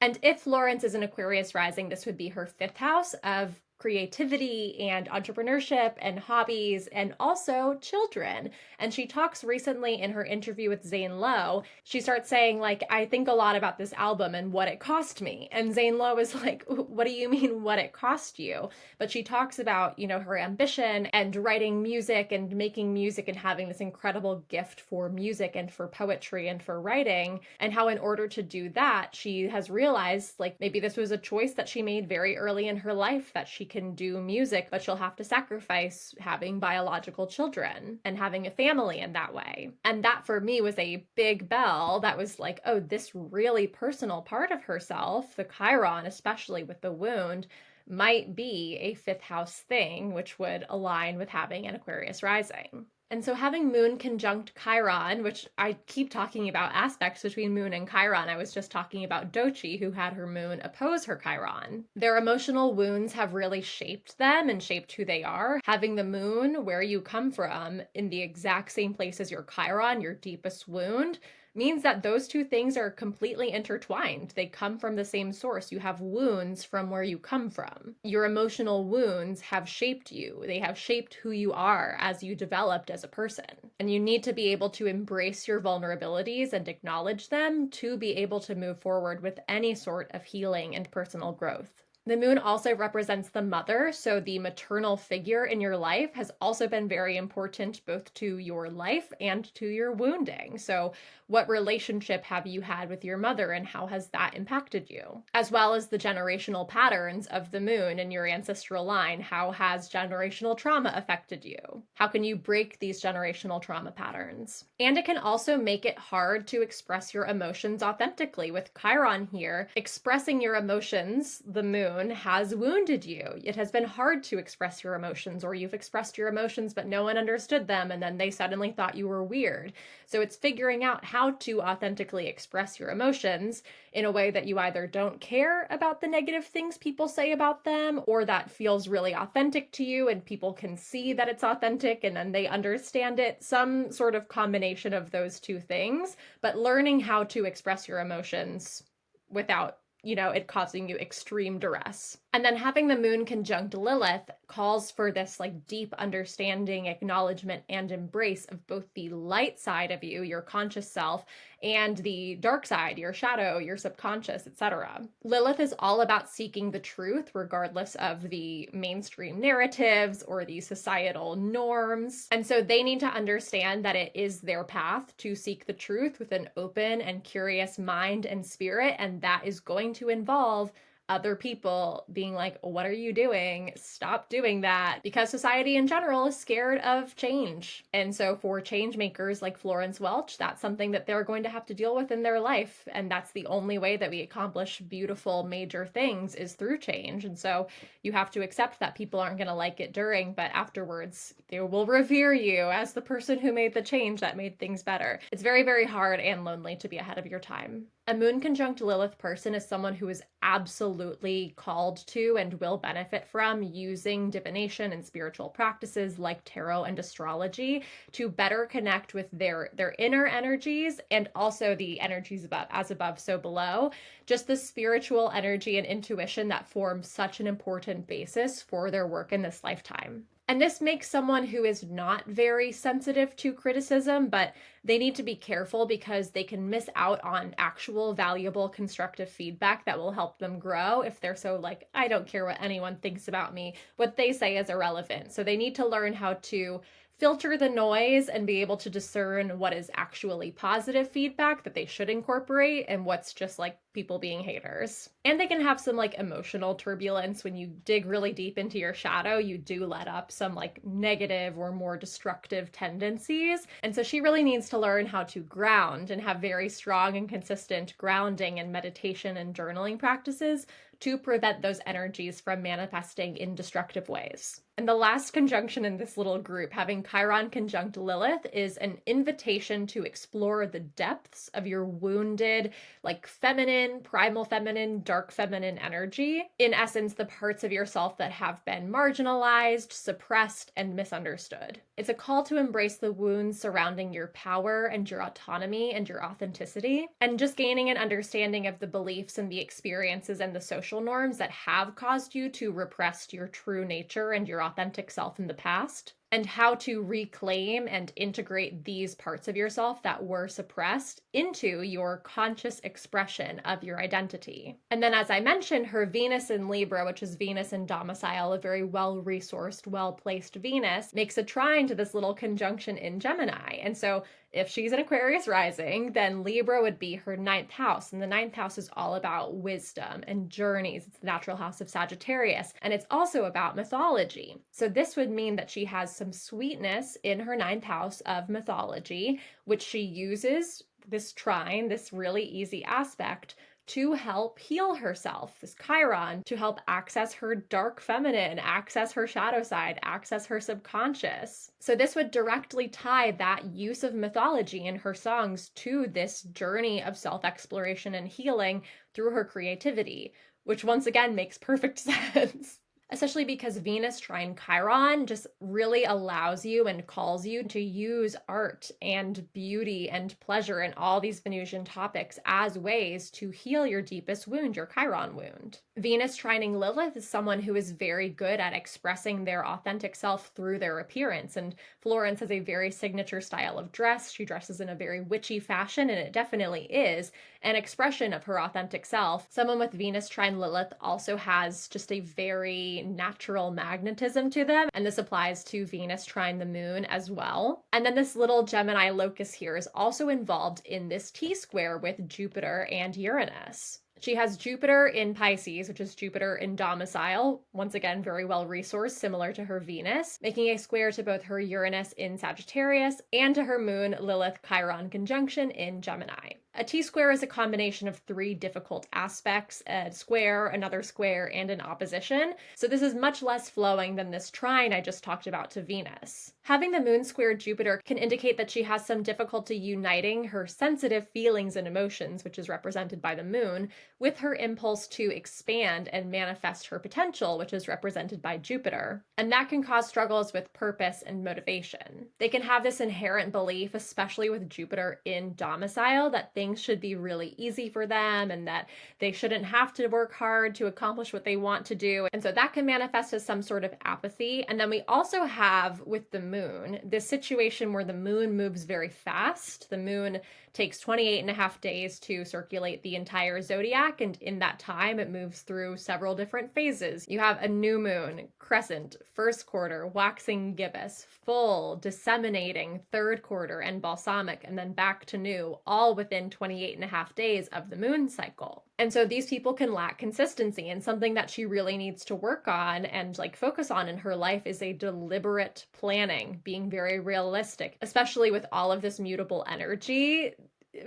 [SPEAKER 1] And if Florence is an Aquarius rising, this would be her 5th house of creativity and entrepreneurship and hobbies and also children. And she talks recently in her interview with Zane Lowe, she starts saying like, I think a lot about this album and what it cost me. And Zane Lowe is like, what do you mean what it cost you? But she talks about, you know, her ambition and writing music and making music and having this incredible gift for music and for poetry and for writing, and how in order to do that, she has realized like maybe this was a choice that she made very early in her life, that she can do music, but she'll have to sacrifice having biological children and having a family in that way. And that for me was a big bell that was like, oh, this really personal part of herself, the Chiron, especially with the wound, might be a 5th house thing, which would align with having an Aquarius rising. And so having Moon conjunct Chiron, which I keep talking about aspects between Moon and Chiron. I was just talking about Dochi, who had her Moon oppose her Chiron. Their emotional wounds have really shaped them and shaped who they are. Having the Moon, where you come from, in the exact same place as your Chiron, your deepest wound, means that those two things are completely intertwined. They come from the same source. You have wounds from where you come from. Your emotional wounds have shaped you. They have shaped who you are as you developed as a person. And you need to be able to embrace your vulnerabilities and acknowledge them to be able to move forward with any sort of healing and personal growth. The moon also represents the mother, so the maternal figure in your life has also been very important both to your life and to your wounding. So what relationship have you had with your mother and how has that impacted you? As well as the generational patterns of the moon in your ancestral line. How has generational trauma affected you? How can you break these generational trauma patterns? And it can also make it hard to express your emotions authentically. With Chiron here, expressing your emotions, the moon, has wounded you. It has been hard to express your emotions, or you've expressed your emotions but no one understood them and then they suddenly thought you were weird. So it's figuring out how to authentically express your emotions in a way that you either don't care about the negative things people say about them, or that feels really authentic to you and people can see that it's authentic and then they understand it. Some sort of combination of those two things, but learning how to express your emotions without it causing you extreme duress. And then having the moon conjunct Lilith calls for this like deep understanding, acknowledgement, and embrace of both the light side of you, your conscious self, and the dark side, your shadow, your subconscious, etc. Lilith is all about seeking the truth, regardless of the mainstream narratives or the societal norms. And so they need to understand that it is their path to seek the truth with an open and curious mind and spirit, and that is going to involve other people being like, what are you doing? Stop doing that. Because society in general is scared of change. And so for change makers like Florence Welch, that's something that they're going to have to deal with in their life. And that's the only way that we accomplish beautiful major things is through change. And so you have to accept that people aren't going to like it during, but afterwards they will revere you as the person who made the change that made things better. It's very, very hard and lonely to be ahead of your time. A Moon conjunct Lilith person is someone who is absolutely called to and will benefit from using divination and spiritual practices like tarot and astrology to better connect with their inner energies and also the energies above, as above, so below. Just the spiritual energy and intuition that form such an important basis for their work in this lifetime. And this makes someone who is not very sensitive to criticism, but they need to be careful because they can miss out on actual valuable constructive feedback that will help them grow if they're so like, I don't care what anyone thinks about me. What they say is irrelevant. So they need to learn how to filter the noise and be able to discern what is actually positive feedback that they should incorporate and what's just like people being haters. And they can have some like emotional turbulence when you dig really deep into your shadow. You do let up some like negative or more destructive tendencies. And so she really needs to learn how to ground and have very strong and consistent grounding and meditation and journaling practices to prevent those energies from manifesting in destructive ways. And the last conjunction in this little group, having Chiron conjunct Lilith, is an invitation to explore the depths of your wounded, like feminine, primal feminine, dark feminine energy. In essence, the parts of yourself that have been marginalized, suppressed, and misunderstood. It's a call to embrace the wounds surrounding your power and your autonomy and your authenticity, and just gaining an understanding of the beliefs and the experiences and the social norms that have caused you to repress your true nature and your authentic self in the past, and how to reclaim and integrate these parts of yourself that were suppressed into your conscious expression of your identity. And then, as I mentioned, her Venus in Libra, which is Venus in domicile, a very well-resourced, well-placed Venus, makes a trine to this little conjunction in Gemini. And so if she's an Aquarius rising, then Libra would be her 9th house. And the 9th house is all about wisdom and journeys. It's the natural house of Sagittarius. And it's also about mythology. So this would mean that she has some sweetness in her 9th house of mythology, which she uses this trine, this really easy aspect, to help heal herself, this Chiron, to help access her dark feminine, access her shadow side, access her subconscious. So this would directly tie that use of mythology in her songs to this journey of self-exploration and healing through her creativity, which once again makes perfect sense. Especially because Venus trine Chiron just really allows you and calls you to use art and beauty and pleasure and all these Venusian topics as ways to heal your deepest wound, your Chiron wound. Venus trining Lilith is someone who is very good at expressing their authentic self through their appearance. And Florence has a very signature style of dress. She dresses in a very witchy fashion, and it definitely is an expression of her authentic self. Someone with Venus trine Lilith also has just a very natural magnetism to them, and this applies to Venus trine the moon as well. And then this little Gemini locus here is also involved in this T-square with Jupiter and Uranus. She has Jupiter in Pisces, which is Jupiter in domicile, once again very well resourced, similar to her Venus, making a square to both her Uranus in Sagittarius and to her moon Lilith Chiron conjunction in Gemini. A T-square is a combination of 3 difficult aspects, a square, another square, and an opposition. So this is much less flowing than this trine I just talked about to Venus. Having the moon square Jupiter can indicate that she has some difficulty uniting her sensitive feelings and emotions, which is represented by the moon, with her impulse to expand and manifest her potential, which is represented by Jupiter. And that can cause struggles with purpose and motivation. They can have this inherent belief, especially with Jupiter in domicile, that things should be really easy for them and that they shouldn't have to work hard to accomplish what they want to do. And so that can manifest as some sort of apathy. And then we also have with the moon, this situation where the moon moves very fast. The moon takes 28.5 days to circulate the entire zodiac, and in that time it moves through several different phases. You have a new moon, crescent, first quarter, waxing gibbous, full, disseminating, third quarter, and balsamic, and then back to new, all within 28.5 days of the moon cycle. And so these people can lack consistency, and something that she really needs to work on and focus on in her life is a deliberate planning, being very realistic, especially with all of this mutable energy.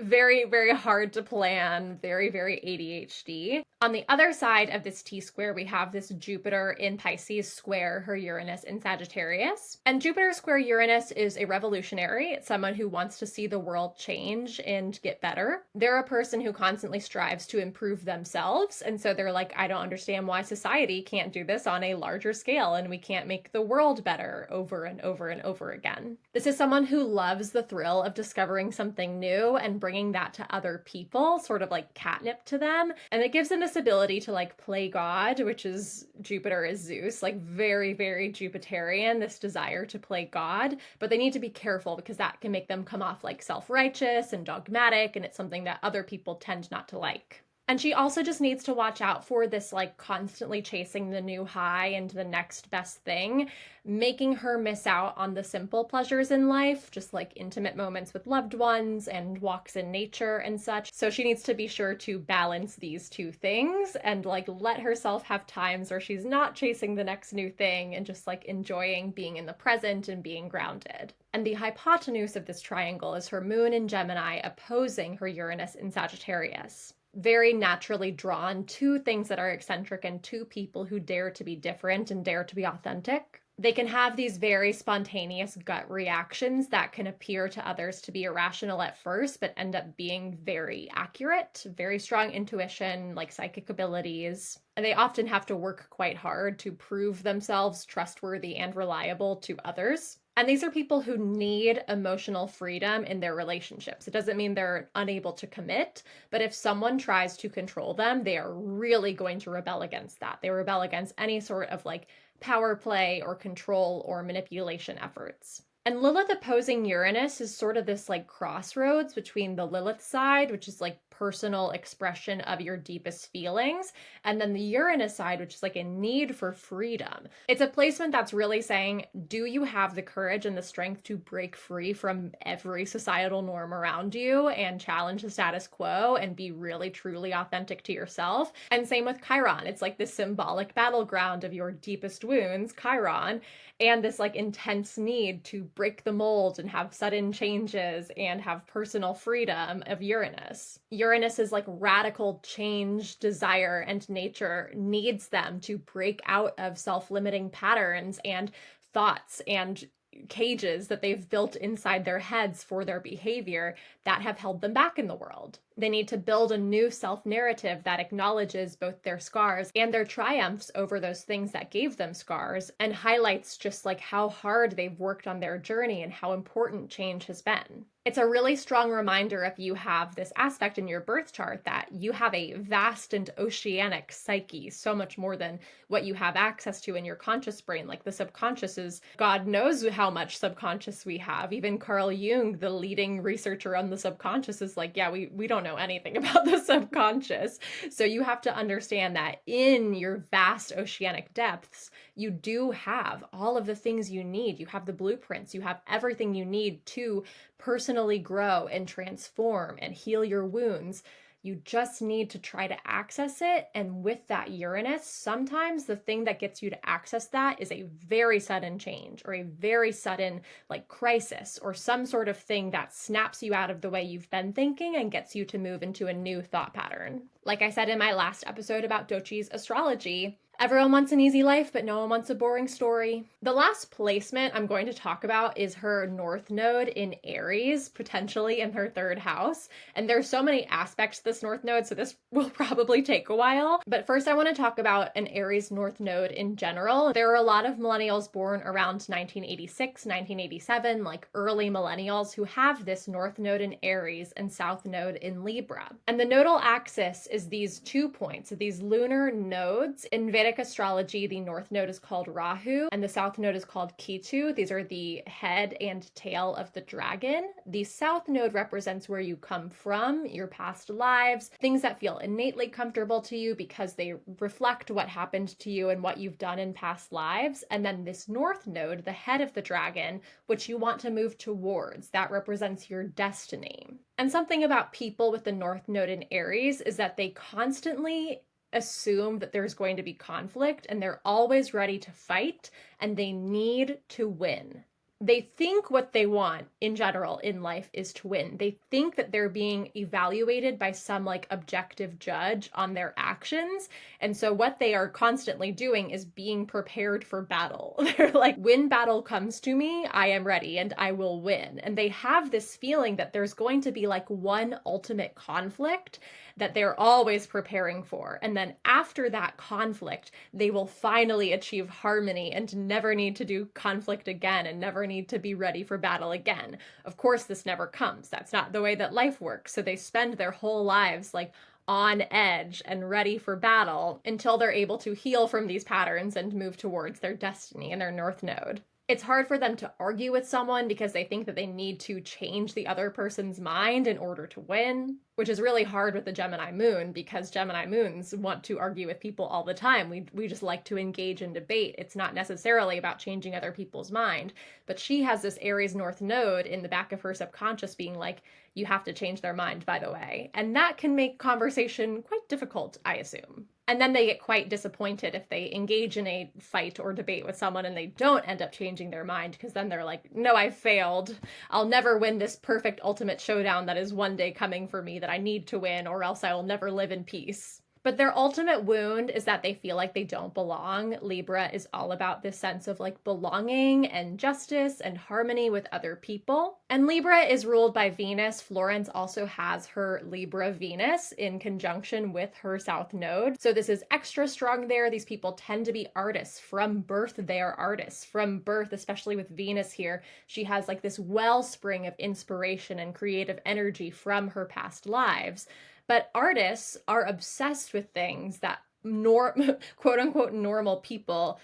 [SPEAKER 1] very, very hard to plan, very, very ADHD. On the other side of this T-square, we have this Jupiter in Pisces square her Uranus in Sagittarius. And Jupiter square Uranus is a revolutionary. It's someone who wants to see the world change and get better. They're a person who constantly strives to improve themselves. And so they're like, I don't understand why society can't do this on a larger scale and we can't make the world better over and over and over again. This is someone who loves the thrill of discovering something new and bringing that to other people, sort of like catnip to them. And it gives them this ability to like play God, which is Jupiter is Zeus, like very, very Jupiterian, this desire to play God. But they need to be careful because that can make them come off like self-righteous and dogmatic, and it's something that other people tend not to like. And she also just needs to watch out for this like constantly chasing the new high and the next best thing, making her miss out on the simple pleasures in life, just like intimate moments with loved ones and walks in nature and such. So she needs to be sure to balance these two things and like let herself have times where she's not chasing the next new thing and just like enjoying being in the present and being grounded. And the hypotenuse of this triangle is her moon in Gemini opposing her Uranus in Sagittarius. Very naturally drawn to things that are eccentric and to people who dare to be different and dare to be authentic. They can have these very spontaneous gut reactions that can appear to others to be irrational at first, but end up being very accurate, very strong intuition, like psychic abilities. And they often have to work quite hard to prove themselves trustworthy and reliable to others. And these are people who need emotional freedom in their relationships. It doesn't mean they're unable to commit, but if someone tries to control them, they are really going to rebel against that. They rebel against any sort of like power play or control or manipulation efforts. And Lilith opposing Uranus is sort of this like crossroads between the Lilith side, which is like personal expression of your deepest feelings, and then the Uranus side, which is like a need for freedom. It's a placement that's really saying, do you have the courage and the strength to break free from every societal norm around you and challenge the status quo and be really truly authentic to yourself? And same with Chiron. It's like the symbolic battleground of your deepest wounds, Chiron, and this like intense need to break the mold and have sudden changes and have personal freedom of Uranus. Uranus is like radical change, desire, and nature needs them to break out of self-limiting patterns and thoughts and cages that they've built inside their heads for their behavior that have held them back in the world. They need to build a new self-narrative that acknowledges both their scars and their triumphs over those things that gave them scars and highlights just like how hard they've worked on their journey and how important change has been. It's a really strong reminder if you have this aspect in your birth chart that you have a vast and oceanic psyche, so much more than what you have access to in your conscious brain. Like the subconscious is, God knows how much subconscious we have. Even Carl Jung, the leading researcher on the subconscious, is like, yeah, we don't know anything about the subconscious. So you have to understand that in your vast oceanic depths, you do have all of the things you need. You have the blueprints, you have everything you need to personally grow and transform and heal your wounds. You just need to try to access it. And with that Uranus, sometimes the thing that gets you to access that is a very sudden change or a very sudden like crisis or some sort of thing that snaps you out of the way you've been thinking and gets you to move into a new thought pattern. Like I said in my last episode about Dochi's astrology, everyone wants an easy life, but no one wants a boring story. The last placement I'm going to talk about is her North Node in Aries, potentially in her third house. And there's so many aspects to this North Node, so this will probably take a while. But first I want to talk about an Aries North Node in general. There are a lot of millennials born around 1986, 1987, like early millennials who have this North Node in Aries and South Node in Libra. And the nodal axis is these 2 points, these lunar nodes. In Vedic astrology, the North Node is called Rahu and the South Node is called Ketu. These are the head and tail of the dragon. The South Node represents where you come from, your past lives, things that feel innately comfortable to you because they reflect what happened to you and what you've done in past lives. And then this North Node, the head of the dragon, which you want to move towards, that represents your destiny. And something about people with the North Node in Aries is that they constantly assume that there's going to be conflict and they're always ready to fight and they need to win. They think what they want in general in life is to win. They think that they're being evaluated by some like objective judge on their actions. And so what they are constantly doing is being prepared for battle. They're like, when battle comes to me, I am ready and I will win. And they have this feeling that there's going to be like one ultimate conflict that they're always preparing for. And then after that conflict, they will finally achieve harmony and never need to do conflict again and never need to be ready for battle again. Of course, this never comes. That's not the way that life works. So they spend their whole lives like on edge and ready for battle until they're able to heal from these patterns and move towards their destiny and their North Node. It's hard for them to argue with someone because they think that they need to change the other person's mind in order to win, which is really hard with the Gemini Moon because Gemini Moons want to argue with people all the time. We just like to engage in debate. It's not necessarily about changing other people's mind. But she has this Aries North Node in the back of her subconscious being like, you have to change their mind, by the way. And that can make conversation quite difficult, I assume. And then they get quite disappointed if they engage in a fight or debate with someone and they don't end up changing their mind, because then they're like, no, I failed. I'll never win this perfect ultimate showdown that is one day coming for me that I need to win, or else I will never live in peace. But their ultimate wound is that they feel like they don't belong. Libra is all about this sense of like belonging and justice and harmony with other people. And Libra is ruled by Venus. Florence also has her Libra Venus in conjunction with her South Node. So this is extra strong there. These people tend to be artists. From birth, they are artists. From birth, especially with Venus here, she has like this wellspring of inspiration and creative energy from her past lives. But artists are obsessed with things that quote unquote normal people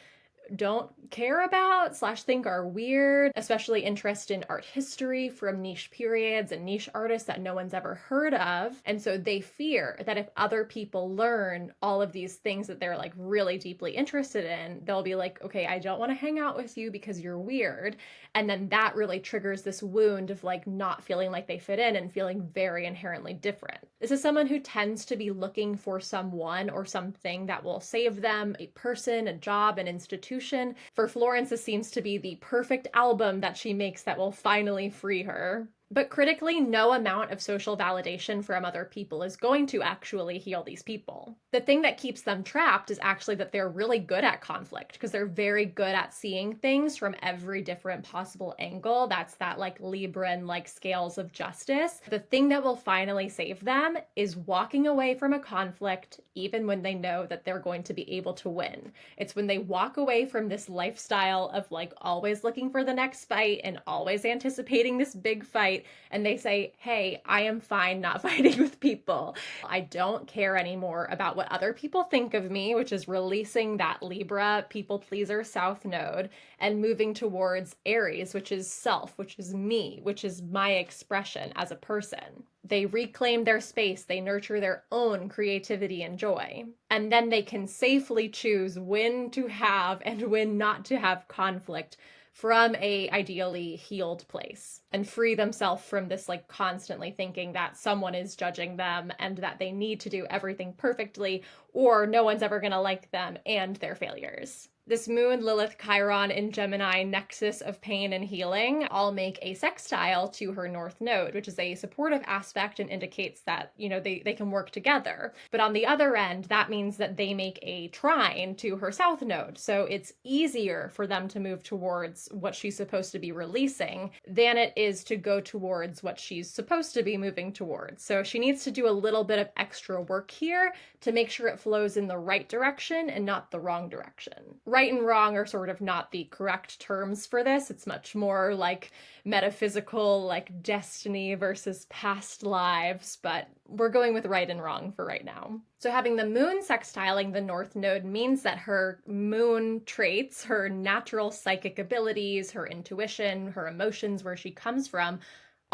[SPEAKER 1] don't care about / think are weird, especially interest in art history from niche periods and niche artists that no one's ever heard of. And so they fear that if other people learn all of these things that they're like really deeply interested in, they'll be like, okay, I don't want to hang out with you because you're weird. And then that really triggers this wound of like not feeling like they fit in and feeling very inherently different. This is someone who tends to be looking for someone or something that will save them, a person, a job, an institution. For Florence, this seems to be the perfect album that she makes that will finally free her. But critically, no amount of social validation from other people is going to actually heal these people. The thing that keeps them trapped is actually that they're really good at conflict because they're very good at seeing things from every different possible angle. That's that like Libran like scales of justice. The thing that will finally save them is walking away from a conflict even when they know that they're going to be able to win. It's when they walk away from this lifestyle of like always looking for the next fight and always anticipating this big fight, and they say, hey, I am fine not fighting with people. I don't care anymore about what other people think of me, which is releasing that Libra people pleaser South Node and moving towards Aries, which is self, which is me, which is my expression as a person. They reclaim their space, they nurture their own creativity and joy. And then they can safely choose when to have and when not to have conflict from a ideally healed place and free themselves from this like constantly thinking that someone is judging them and that they need to do everything perfectly or no one's ever going to like them and their failures. This Moon, Lilith, Chiron in Gemini nexus of pain and healing all make a sextile to her North Node, which is a supportive aspect and indicates that, you know, they can work together. But on the other end, that means that they make a trine to her South Node. So it's easier for them to move towards what she's supposed to be releasing than it is to go towards what she's supposed to be moving towards. So she needs to do a little bit of extra work here to make sure it flows in the right direction and not the wrong direction. Right and wrong are sort of not the correct terms for this. It's much more like metaphysical, like destiny versus past lives, but we're going with right and wrong for right now. So having the moon sextiling the North Node means that her moon traits, her natural psychic abilities, her intuition, her emotions, where she comes from,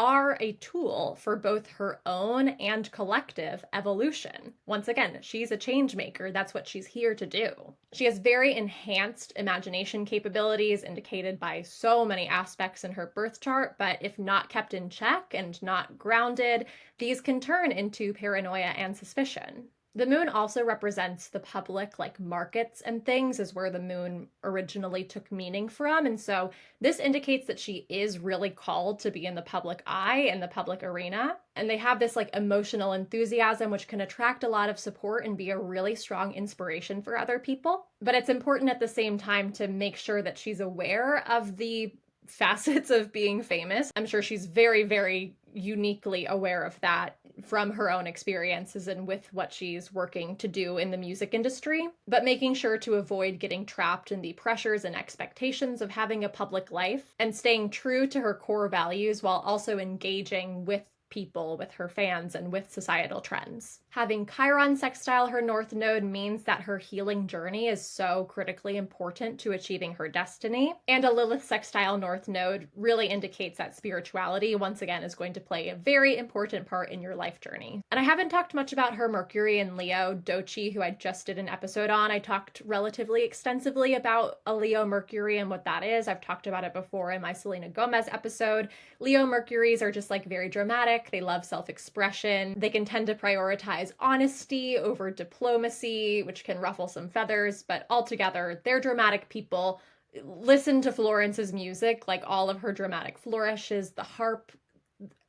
[SPEAKER 1] are a tool for both her own and collective evolution. Once again, she's a change maker. That's what she's here to do. She has very enhanced imagination capabilities indicated by so many aspects in her birth chart, but if not kept in check and not grounded, these can turn into paranoia and suspicion. The moon also represents the public, like markets and things, is where the moon originally took meaning from. And so this indicates that she is really called to be in the public eye and the public arena. And they have this like emotional enthusiasm, which can attract a lot of support and be a really strong inspiration for other people. But it's important at the same time to make sure that she's aware of the facets of being famous. I'm sure she's very, very uniquely aware of that from her own experiences and with what she's working to do in the music industry, but making sure to avoid getting trapped in the pressures and expectations of having a public life and staying true to her core values while also engaging with people, with her fans, and with societal trends. Having Chiron sextile her North Node means that her healing journey is so critically important to achieving her destiny. And a Lilith sextile North Node really indicates that spirituality, once again, is going to play a very important part in your life journey. And I haven't talked much about her Mercury in Leo, Dochi, who I just did an episode on. I talked relatively extensively about a Leo Mercury and what that is. I've talked about it before in my Selena Gomez episode. Leo Mercuries are just like very dramatic. They love self-expression. They can tend to prioritize honesty over diplomacy, which can ruffle some feathers, but altogether, they're dramatic people. Listen to Florence's music, like all of her dramatic flourishes, the harp,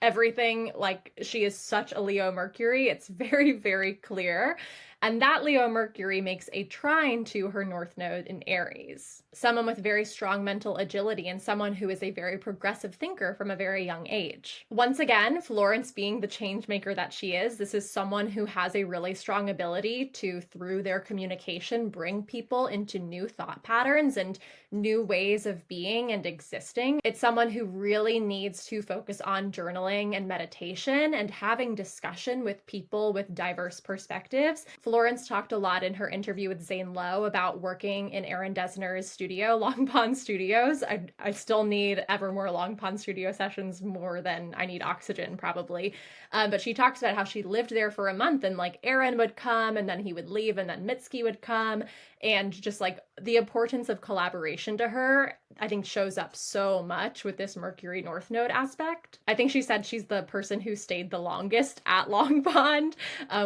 [SPEAKER 1] everything. Like, she is such a Leo Mercury. It's very, very clear. And that Leo Mercury makes a trine to her North Node in Aries. Someone with very strong mental agility and someone who is a very progressive thinker from a very young age. Once again, Florence being the change maker that she is, this is someone who has a really strong ability to, through their communication, bring people into new thought patterns and new ways of being and existing. It's someone who really needs to focus on journaling and meditation and having discussion with people with diverse perspectives. Florence talked a lot in her interview with Zane Lowe about working in Aaron Dessner's studio, Long Pond Studios. I still need ever more Long Pond studio sessions, more than I need oxygen probably. But she talks about how she lived there for a month and like Aaron would come and then he would leave and then Mitski would come, and just like the importance of collaboration to her, I think shows up so much with this Mercury North Node aspect. I think she said she's the person who stayed the longest at Long Pond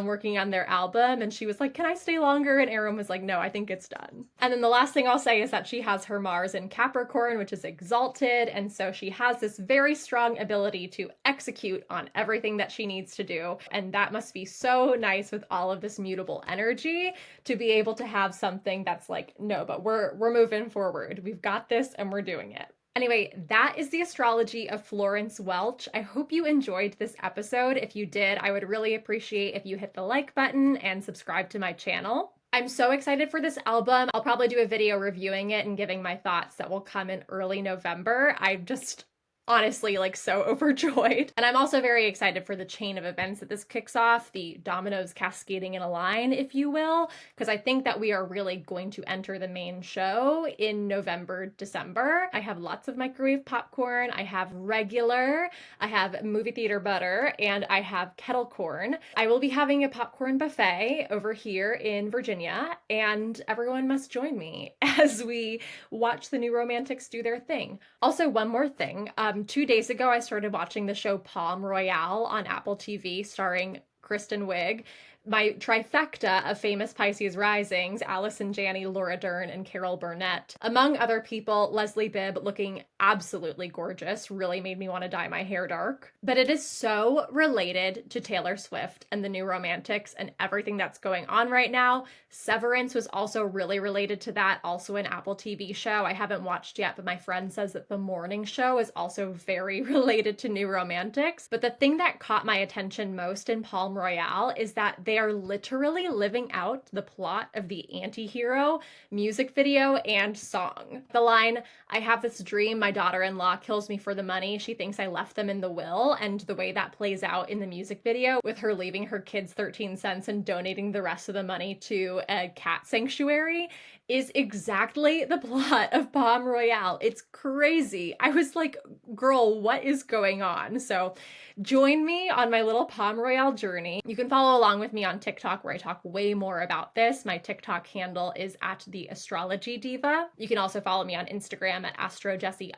[SPEAKER 1] working on their album. And she was like, can I stay longer? And Aaron was like, no, I think it's done. And then the last thing I'll say is that she has her Mars in Capricorn, which is exalted. And so she has this very strong ability to execute on everything that she needs to do. And that must be so nice with all of this mutable energy to be able to have something that's like, no, but we're moving forward. We've got this and we're doing it. Anyway, that is the astrology of Florence Welch. I hope you enjoyed this episode. If you did, I would really appreciate if you hit the like button and subscribe to my channel. I'm so excited for this album. I'll probably do a video reviewing it and giving my thoughts that will come in early November. I'm just honestly like so overjoyed. And I'm also very excited for the chain of events that this kicks off, the dominoes cascading in a line, if you will, because I think that we are really going to enter the main show in November, December. I have lots of microwave popcorn, I have regular, I have movie theater butter, and I have kettle corn. I will be having a popcorn buffet over here in Virginia, and everyone must join me as we watch the New Romantics do their thing. Also, one more thing. 2 days ago, I started watching the show Palm Royale on Apple TV starring Kristen Wiig. My trifecta of famous Pisces risings, Allison Janney, Laura Dern, and Carol Burnett. Among other people, Leslie Bibb, looking absolutely gorgeous, really made me want to dye my hair dark. But it is so related to Taylor Swift and the New Romantics and everything that's going on right now. Severance was also really related to that, also an Apple TV show I haven't watched yet, but my friend says that The Morning Show is also very related to New Romantics. But the thing that caught my attention most in Palm Royale is that they are literally living out the plot of the anti-hero music video and song. The line, "I have this dream, my daughter-in-law kills me for the money. She thinks I left them in the will," and the way that plays out in the music video with her leaving her kids 13 cents and donating the rest of the money to a cat sanctuary is exactly the plot of Palm Royale. It's crazy. I was like, girl, what is going on? So join me on my little Palm Royale journey. You can follow along with me me on TikTok, where I talk way more about this. My TikTok handle is at the Astrology Diva. You can also follow me on Instagram at astrojessie_.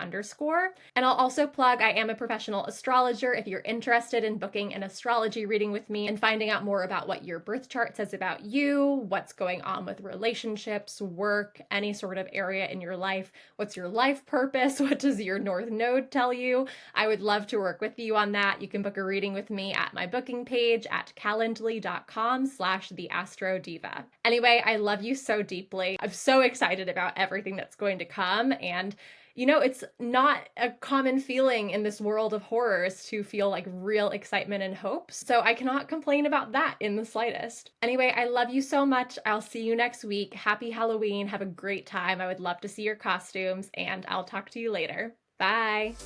[SPEAKER 1] And I'll also plug, I am a professional astrologer. If you're interested in booking an astrology reading with me and finding out more about what your birth chart says about you, what's going on with relationships, work, any sort of area in your life, what's your life purpose, what does your North Node tell you, I would love to work with you on that. You can book a reading with me at my booking page at calendly.com/theastrodiva. Anyway, I love you so deeply. I'm so excited about everything that's going to come. And it's not a common feeling in this world of horrors to feel like real excitement and hope. So I cannot complain about that in the slightest. Anyway, I love you so much. I'll see you next week. Happy Halloween. Have a great time. I would love to see your costumes, and I'll talk to you later. Bye.